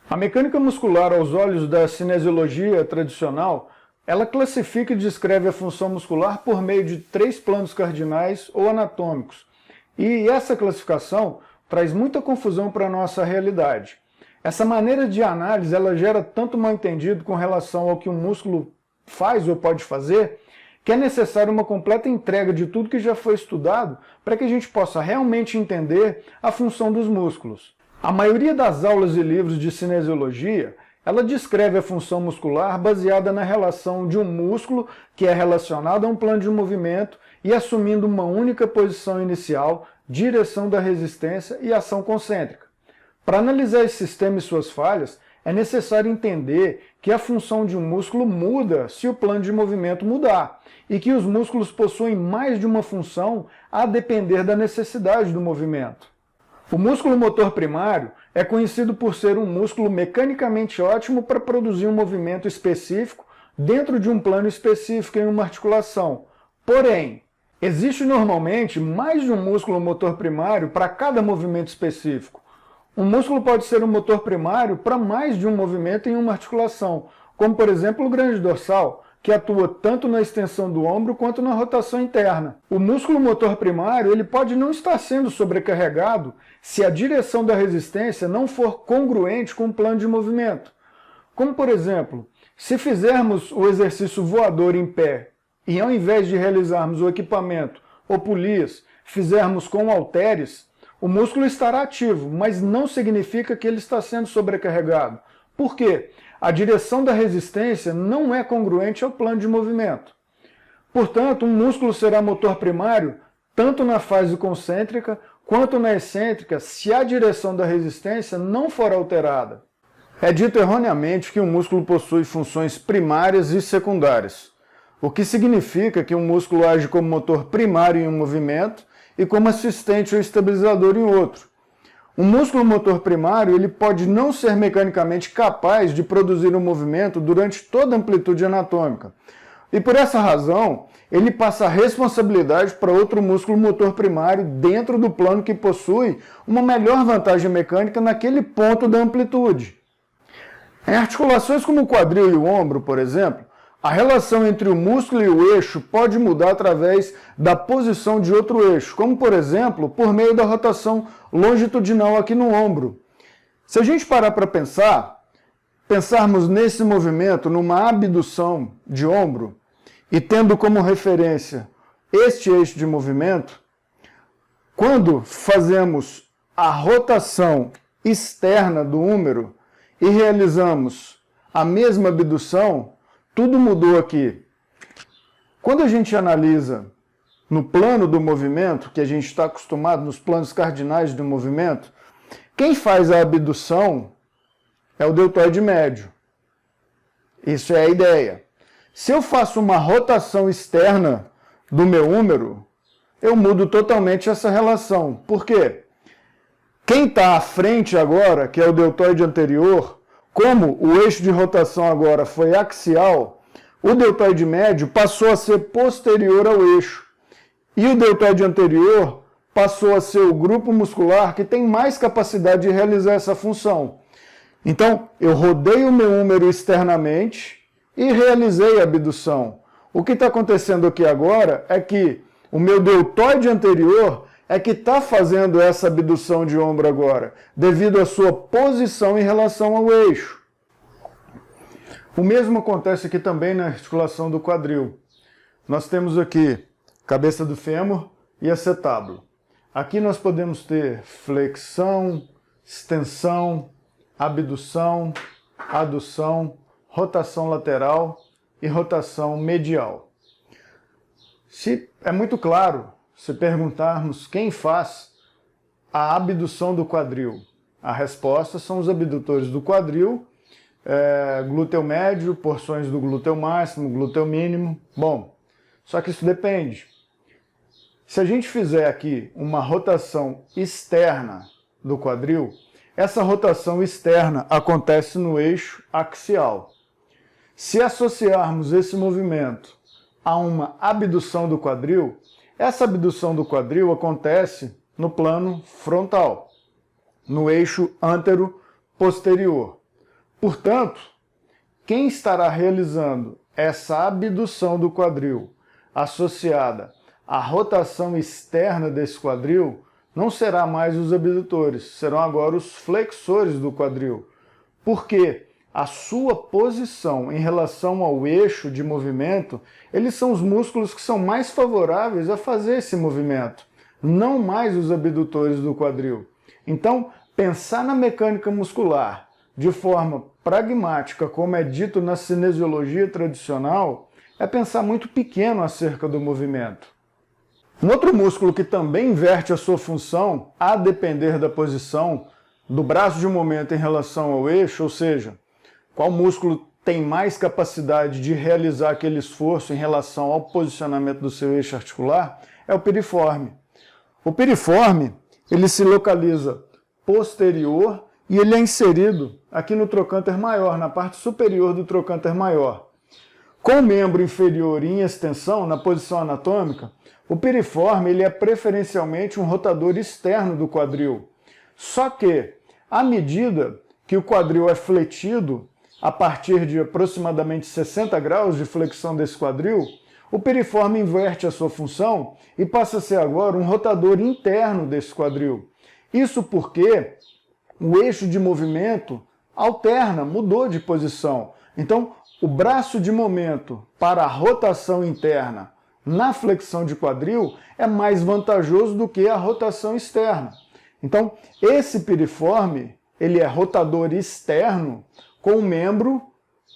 A mecânica muscular, aos olhos da cinesiologia tradicional, ela classifica e descreve a função muscular por meio de 3 planos cardinais ou anatômicos. E essa classificação traz muita confusão para a nossa realidade. Essa maneira de análise ela gera tanto mal-entendido com relação ao que um músculo faz ou pode fazer, que é necessário uma completa entrega de tudo que já foi estudado para que a gente possa realmente entender a função dos músculos. A maioria das aulas e livros de cinesiologia, ela descreve a função muscular baseada na relação de um músculo que é relacionado a um plano de movimento e assumindo uma única posição inicial, direção da resistência e ação concêntrica. Para analisar esse sistema e suas falhas, é necessário entender que a função de um músculo muda se o plano de movimento mudar, e que os músculos possuem mais de uma função a depender da necessidade do movimento. O músculo motor primário é conhecido por ser um músculo mecanicamente ótimo para produzir um movimento específico dentro de um plano específico em uma articulação. Porém, existe normalmente mais de um músculo motor primário para cada movimento específico. Um músculo pode ser um motor primário para mais de um movimento em uma articulação, como por exemplo o grande dorsal, que atua tanto na extensão do ombro quanto na rotação interna. O músculo motor primário ele pode não estar sendo sobrecarregado se a direção da resistência não for congruente com o plano de movimento. Como por exemplo, se fizermos o exercício voador em pé e ao invés de realizarmos o equipamento ou polias, fizermos com halteres, o músculo estará ativo, mas não significa que ele está sendo sobrecarregado. Por quê? A direção da resistência não é congruente ao plano de movimento. Portanto, um músculo será motor primário tanto na fase concêntrica quanto na excêntrica se a direção da resistência não for alterada. É dito erroneamente que um músculo possui funções primárias e secundárias, o que significa que um músculo age como motor primário em um movimento e como assistente ou estabilizador em outro. Um músculo motor primário ele pode não ser mecanicamente capaz de produzir um movimento durante toda a amplitude anatômica. E por essa razão, ele passa a responsabilidade para outro músculo motor primário dentro do plano que possui uma melhor vantagem mecânica naquele ponto da amplitude. Em articulações como o quadril e o ombro, por exemplo, a relação entre o músculo e o eixo pode mudar através da posição de outro eixo, como por exemplo, por meio da rotação longitudinal aqui no ombro. Se a gente parar para pensarmos nesse movimento, numa abdução de ombro, e tendo como referência este eixo de movimento, quando fazemos a rotação externa do húmero e realizamos a mesma abdução, tudo mudou aqui. Quando a gente analisa no plano do movimento, que a gente está acostumado nos planos cardinais do movimento, quem faz a abdução é o deltoide médio. Isso é a ideia. Se eu faço uma rotação externa do meu húmero, eu mudo totalmente essa relação. Por quê? Quem está à frente agora, que é o deltoide anterior, como o eixo de rotação agora foi axial, o deltoide médio passou a ser posterior ao eixo. E o deltoide anterior passou a ser o grupo muscular que tem mais capacidade de realizar essa função. Então, eu rodei o meu húmero externamente e realizei a abdução. O que está acontecendo aqui agora é que o meu deltoide anterior é que está fazendo essa abdução de ombro agora, devido à sua posição em relação ao eixo. O mesmo acontece aqui também na articulação do quadril. Nós temos aqui cabeça do fêmur e acetábulo. Aqui nós podemos ter flexão, extensão, abdução, adução, rotação lateral e rotação medial. É muito claro se perguntarmos quem faz a abdução do quadril. A resposta são os abdutores do quadril, glúteo médio, porções do glúteo máximo, glúteo mínimo. Bom, só que isso depende. Se a gente fizer aqui uma rotação externa do quadril, essa rotação externa acontece no eixo axial. Se associarmos esse movimento a uma abdução do quadril, essa abdução do quadril acontece no plano frontal, no eixo antero-posterior. Portanto, quem estará realizando essa abdução do quadril associada à rotação externa desse quadril não será mais os abdutores, serão agora os flexores do quadril. Porque a sua posição em relação ao eixo de movimento, eles são os músculos que são mais favoráveis a fazer esse movimento, não mais os abdutores do quadril. Então, pensar na mecânica muscular de forma pragmática, como é dito na cinesiologia tradicional, é pensar muito pequeno acerca do movimento. Um outro músculo que também inverte a sua função, a depender da posição do braço de momento em relação ao eixo, ou seja, qual músculo tem mais capacidade de realizar aquele esforço em relação ao posicionamento do seu eixo articular, é o piriforme. O piriforme, ele se localiza posterior e ele é inserido aqui no trocânter maior, na parte superior do trocânter maior. Com o membro inferior em extensão, na posição anatômica, o piriforme ele é preferencialmente um rotador externo do quadril. Só que, à medida que o quadril é fletido, a partir de aproximadamente 60 graus de flexão desse quadril, o piriforme inverte a sua função e passa a ser agora um rotador interno desse quadril. Isso porque o eixo de movimento alterna, mudou de posição. Então, o braço de momento para a rotação interna na flexão de quadril é mais vantajoso do que a rotação externa. Então, esse piriforme, ele é rotador externo com o membro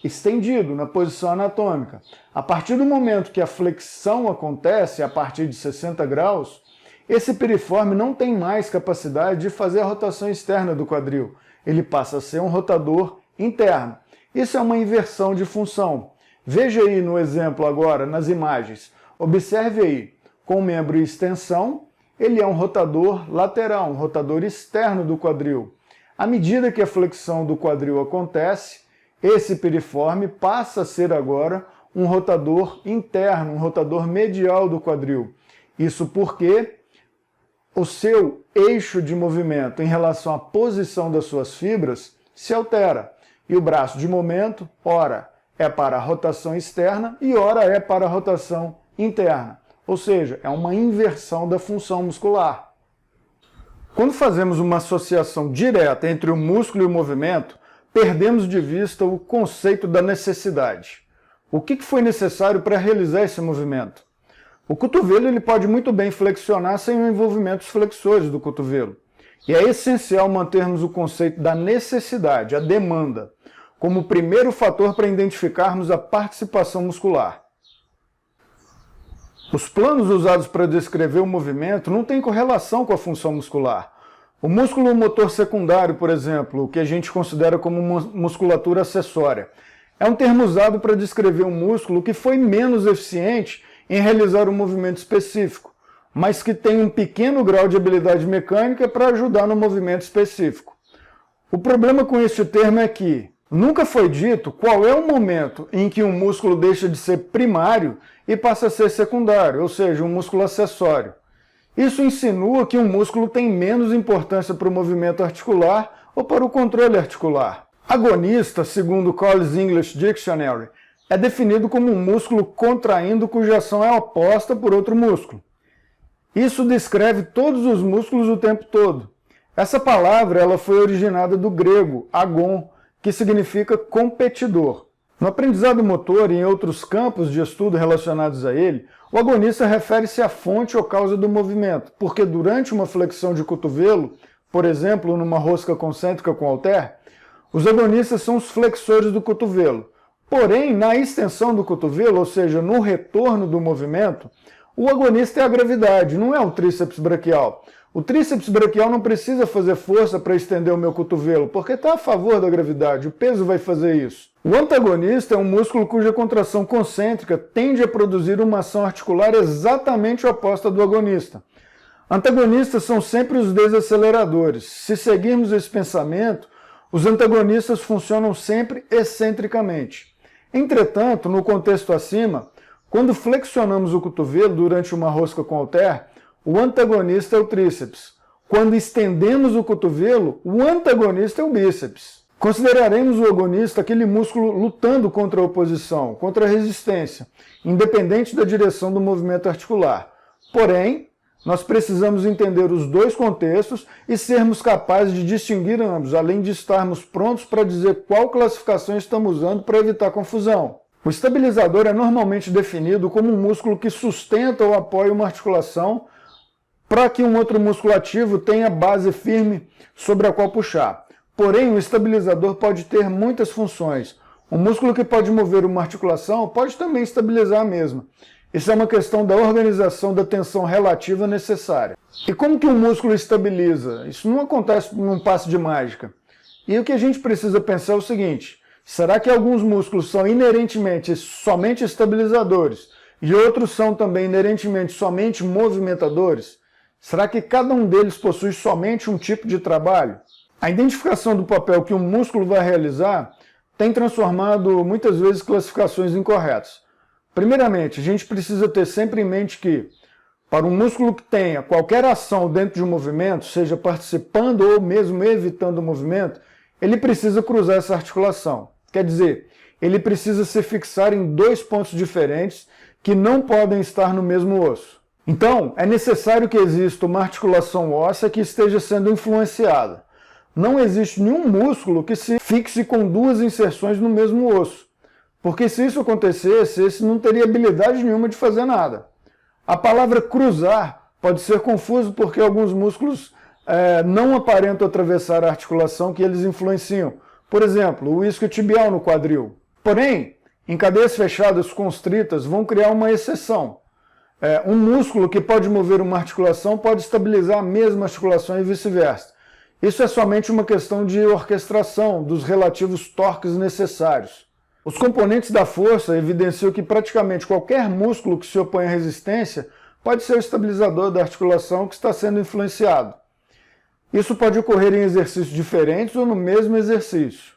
estendido na posição anatômica. A partir do momento que a flexão acontece, a partir de 60 graus, esse piriforme não tem mais capacidade de fazer a rotação externa do quadril. Ele passa a ser um rotador interno. Isso é uma inversão de função. Veja aí no exemplo agora, nas imagens. Observe aí, com o membro em extensão, ele é um rotador lateral, um rotador externo do quadril. À medida que a flexão do quadril acontece, esse piriforme passa a ser agora um rotador interno, um rotador medial do quadril. Isso porque o seu eixo de movimento em relação à posição das suas fibras se altera. E o braço de momento, ora, é para a rotação externa e ora é para a rotação interna. Ou seja, é uma inversão da função muscular. Quando fazemos uma associação direta entre o músculo e o movimento, perdemos de vista o conceito da necessidade. O que foi necessário para realizar esse movimento? O cotovelo ele pode muito bem flexionar sem o envolvimento dos flexores do cotovelo. E é essencial mantermos o conceito da necessidade, a demanda, como o primeiro fator para identificarmos a participação muscular. Os planos usados para descrever o movimento não têm correlação com a função muscular. O músculo motor secundário, por exemplo, o que a gente considera como musculatura acessória, é um termo usado para descrever um músculo que foi menos eficiente em realizar um movimento específico, mas que tem um pequeno grau de habilidade mecânica para ajudar no movimento específico. O problema com este termo é que nunca foi dito qual é o momento em que um músculo deixa de ser primário e passa a ser secundário, ou seja, um músculo acessório. Isso insinua que um músculo tem menos importância para o movimento articular ou para o controle articular. Agonista, segundo o Collins English Dictionary, é definido como um músculo contraindo cuja ação é oposta por outro músculo. Isso descreve todos os músculos o tempo todo. Essa palavra ela foi originada do grego agon, que significa competidor. No aprendizado motor e em outros campos de estudo relacionados a ele, o agonista refere-se à fonte ou causa do movimento, porque durante uma flexão de cotovelo, por exemplo, numa rosca concêntrica com halter, os agonistas são os flexores do cotovelo. Porém, na extensão do cotovelo, ou seja, no retorno do movimento, o agonista é a gravidade, não é o tríceps braquial. O tríceps braquial não precisa fazer força para estender o meu cotovelo, porque está a favor da gravidade, o peso vai fazer isso. O antagonista é um músculo cuja contração concêntrica tende a produzir uma ação articular exatamente oposta do agonista. Antagonistas são sempre os desaceleradores. Se seguirmos esse pensamento, os antagonistas funcionam sempre excentricamente. Entretanto, no contexto acima, quando flexionamos o cotovelo durante uma rosca com halter, o antagonista é o tríceps. Quando estendemos o cotovelo, o antagonista é o bíceps. Consideraremos o agonista aquele músculo lutando contra a oposição, contra a resistência, independente da direção do movimento articular. Porém, nós precisamos entender os dois contextos e sermos capazes de distinguir ambos, além de estarmos prontos para dizer qual classificação estamos usando para evitar confusão. O estabilizador é normalmente definido como um músculo que sustenta ou apoia uma articulação para que um outro músculo ativo tenha base firme sobre a qual puxar. Porém, o estabilizador pode ter muitas funções. Um músculo que pode mover uma articulação pode também estabilizar a mesma. Isso é uma questão da organização da tensão relativa necessária. E como que um músculo estabiliza? Isso não acontece num passe de mágica. E o que a gente precisa pensar é o seguinte: será que alguns músculos são inerentemente somente estabilizadores e outros são também inerentemente somente movimentadores? Será que cada um deles possui somente um tipo de trabalho? A identificação do papel que um músculo vai realizar tem transformado muitas vezes classificações incorretas. Primeiramente, a gente precisa ter sempre em mente que, para um músculo que tenha qualquer ação dentro de um movimento, seja participando ou mesmo evitando o movimento, ele precisa cruzar essa articulação. Quer dizer, ele precisa se fixar em dois pontos diferentes que não podem estar no mesmo osso. Então, é necessário que exista uma articulação óssea que esteja sendo influenciada. Não existe nenhum músculo que se fixe com duas inserções no mesmo osso. Porque se isso acontecesse, esse não teria habilidade nenhuma de fazer nada. A palavra cruzar pode ser confuso porque alguns músculos não aparentam atravessar a articulação que eles influenciam. Por exemplo, o isquiotibial no quadril. Porém, em cadeias fechadas constritas vão criar uma exceção. Um músculo que pode mover uma articulação pode estabilizar a mesma articulação e vice-versa. Isso é somente uma questão de orquestração dos relativos torques necessários. Os componentes da força evidenciam que praticamente qualquer músculo que se opõe à resistência pode ser o estabilizador da articulação que está sendo influenciado. Isso pode ocorrer em exercícios diferentes ou no mesmo exercício.